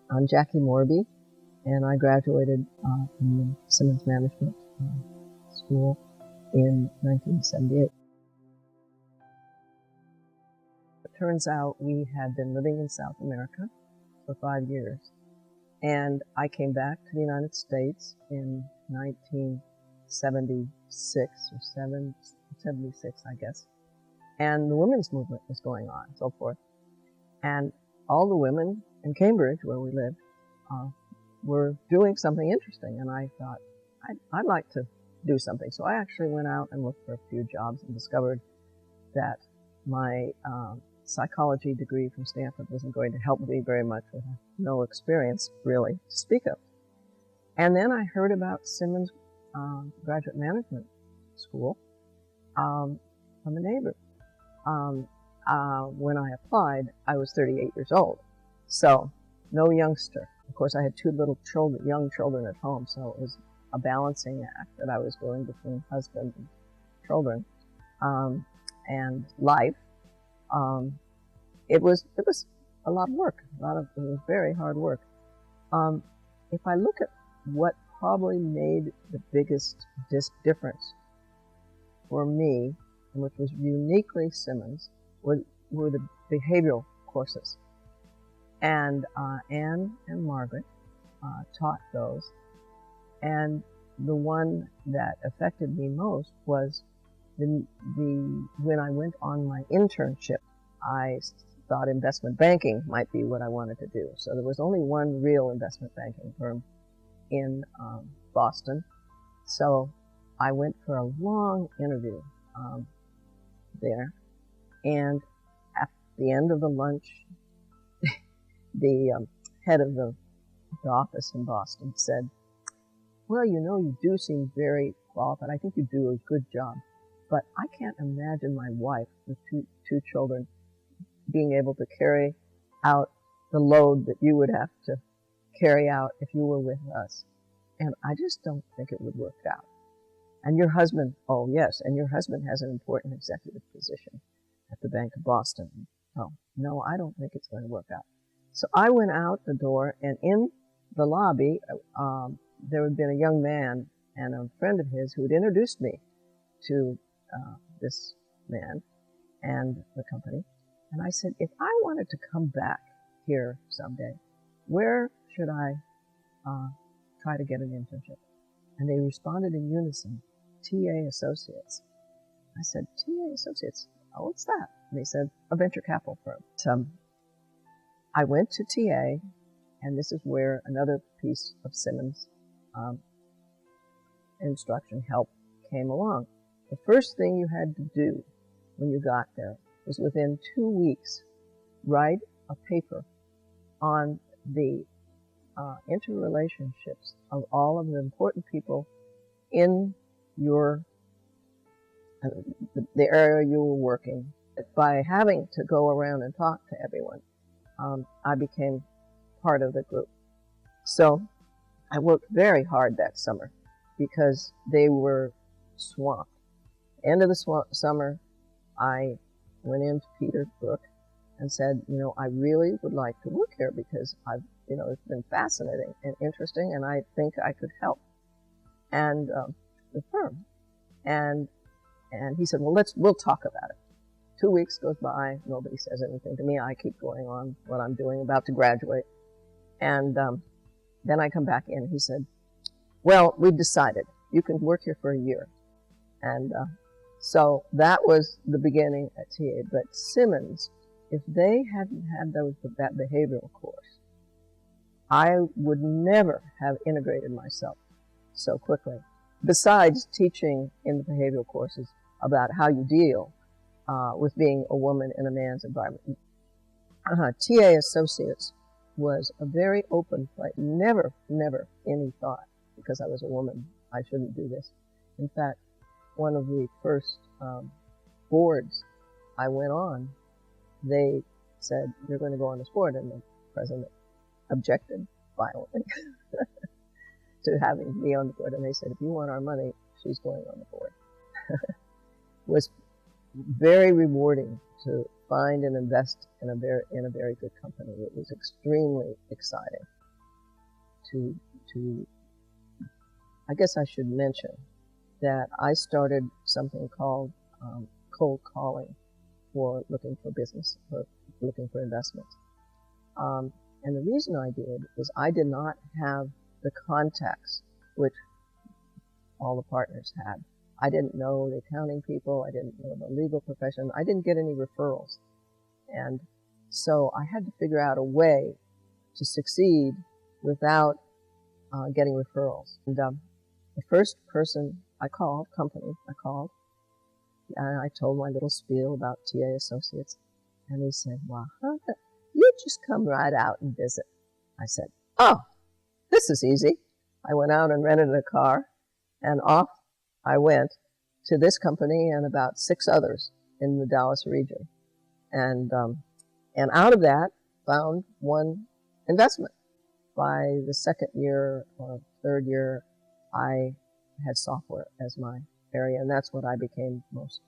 I'm Jacqui Morby, and I graduated from the Simmons Management School in 1978. It turns out we had been living in South America for 5 years, and I came back to the United States in 1976 or 76, I guess, and the women's movement was going on, and so forth. And all the women in Cambridge, where we lived, were doing something interesting, and I thought, I'd like to do something. So I actually went out and looked for a few jobs and discovered that my psychology degree from Stanford wasn't going to help me very much with no experience, really, to speak of. And then I heard about Simmons Graduate Management School from a neighbor. When I applied, I was 38 years old, so no youngster. Of course, I had two little young children at home, so it was a balancing act that I was doing between husband and children and life. It was a lot of work. It was very hard work. If I look at what probably made the biggest difference for me, and which was uniquely Simmons, were the behavioral courses. And Anne and Margaret taught those. And the one that affected me most was when I went on my internship, I thought investment banking might be what I wanted to do. So there was only one real investment banking firm in Boston. So I went for a long interview there. And at the end of the lunch, the head of the office in Boston said, well, you do seem very qualified. I think you do a good job. But I can't imagine my wife with two children being able to carry out the load that you would have to carry out if you were with us. And I just don't think it would work out. And your husband, oh yes, and your husband has an important executive position at the Bank of Boston. Oh, no, I don't think it's going to work out. So I went out the door, and in the lobby, there had been a young man and a friend of his who had introduced me to this man and the company. And I said, if I wanted to come back here someday, where should I try to get an internship? And they responded in unison, TA Associates. I said, TA Associates? Oh, what's that? And they said, a venture capital firm. So I went to TA, and this is where another piece of Simmons instruction help came along. The first thing you had to do when you got there was within 2 weeks write a paper on the interrelationships of all of the important people in your the area you were working. By having to go around and talk to everyone, I became part of the group. So I worked very hard that summer because they were swamped. End of the summer, I went into Peter Brook and said, I really would like to work here because it's been fascinating and interesting, and I think I could help. And the firm. And he said, well, we'll talk about it. 2 weeks goes by, nobody says anything to me. I keep going on what I'm doing, about to graduate. And then I come back in. He said, well, we've decided you can work here for a year. And so that was the beginning at TA. But Simmons, if they hadn't had that behavioral course, I would never have integrated myself so quickly. Besides teaching in the behavioral courses about how you deal with being a woman in a man's environment. TA Associates was a very open place. Never any thought, because I was a woman, I shouldn't do this. In fact, one of the first boards I went on, they said, you're going to go on this board, and the president objected violently to having me on the board. And they said, if you want our money, she's going on the board. It was very rewarding to find and invest in a very good company. It was extremely exciting. to, to, I guess I should mention that I started something called cold calling for looking for business, for looking for investments. And the reason I did is I did not have the contacts which all the partners had. I didn't know the accounting people. I didn't know the legal profession. I didn't get any referrals. And so I had to figure out a way to succeed without getting referrals. And the first person I called, and I told my little spiel about TA Associates. And he said, "Well, you just come right out and visit." I said, "Oh, this is easy." I went out and rented a car, and off I went to this company and about 6 others in the Dallas region. And out of that, found one investment. By the second year or third year, I had software as my area, and that's what I became most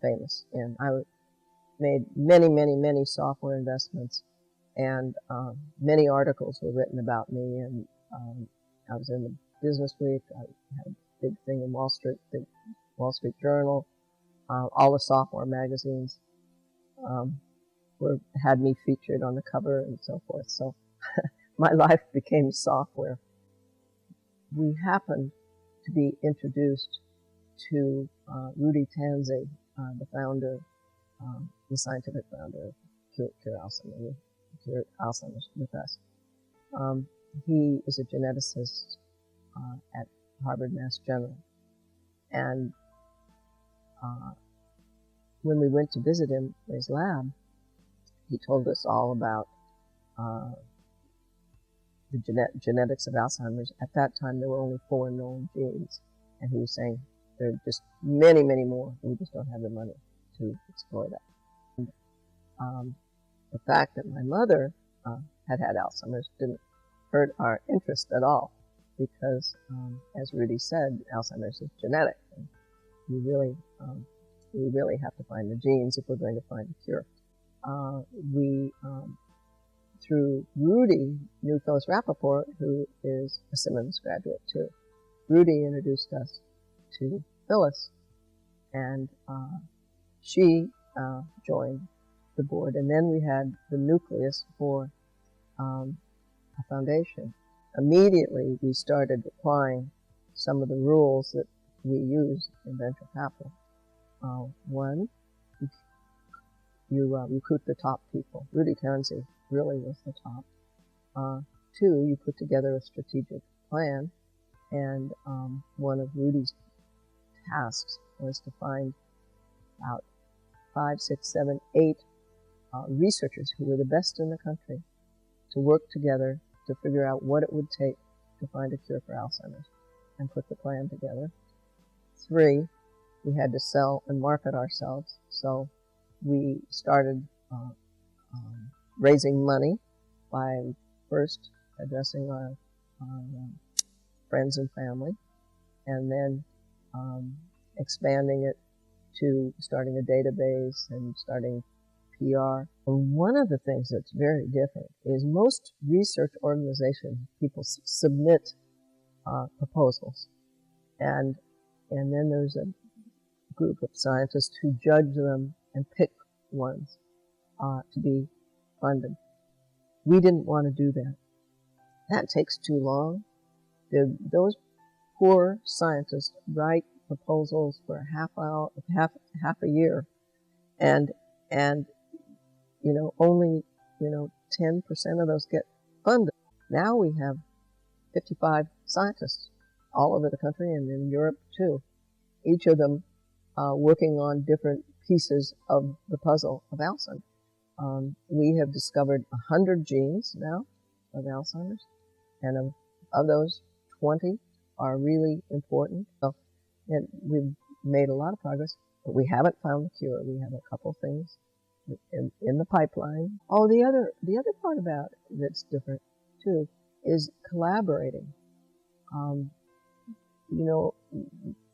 famous in. I made many, many, many software investments, and many articles were written about me, and I was in the Business Week. I had a big thing in big Wall Street Journal. All the software magazines had me featured on the cover and so forth. So my life became software. We happened to be introduced to Rudy Tanzi, the founder, the scientific founder of Cure Alzheimer's with us. He is a geneticist at Harvard Mass General. And when we went to visit him in his lab, he told us all about the genetics of Alzheimer's. At that time, there were only 4 known genes. And he was saying there are just many, many more. We just don't have the money to explore that. And, the fact that my mother had Alzheimer's didn't hurt our interest at all, because, as Rudy said, Alzheimer's is genetic. And we really have to find the genes if we're going to find a cure. Through Rudy, knew Phyllis Rappaport, who is a Simmons graduate too. Rudy introduced us to Phyllis, and she joined the board. And then we had the nucleus for a foundation. Immediately, we started applying some of the rules that we use in venture capital. One, you recruit the top people. Rudy Tanzi really was the top. 2, you put together a strategic plan, and one of Rudy's tasks was to find about 5, 6, 7, 8 researchers who were the best in the country to work together to figure out what it would take to find a cure for Alzheimer's and put the plan together. 3, we had to sell and market ourselves, so we started raising money by first addressing our friends and family, and then expanding it to starting a database and starting PR. And one of the things that's very different is most research organizations, people submit proposals, and then there's a group of scientists who judge them and pick ones to be funded. We didn't want to do that. That takes too long. Those poor scientists write proposals for half a year, and only 10% of those get funded. Now we have 55 scientists all over the country and in Europe too, each of them working on different pieces of the puzzle of Alzheimer's. We have discovered 100 genes now of Alzheimer's, and of those, 20 are really important. So, and we've made a lot of progress, but we haven't found the cure. We have a couple things in the pipeline. Oh, the other part about it that's different too is collaborating.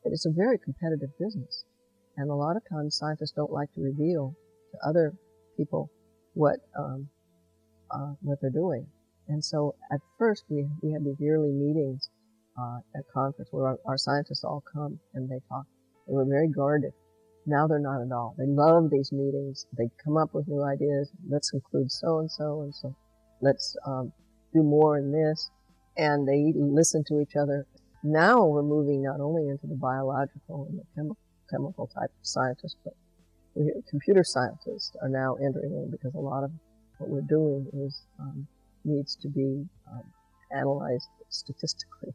It's a very competitive business, and a lot of times scientists don't like to reveal to other people what they're doing. And so at first we had these yearly meetings at conference where our scientists all come and they talk. They were very guarded. Now they're not at all. They love these meetings. They come up with new ideas. Let's include so-and-so and so. Let's do more in this. And they listen to each other. Now we're moving not only into the biological and the chemical type of scientists, but computer scientists are now entering in because a lot of what we're doing is needs to be analyzed statistically.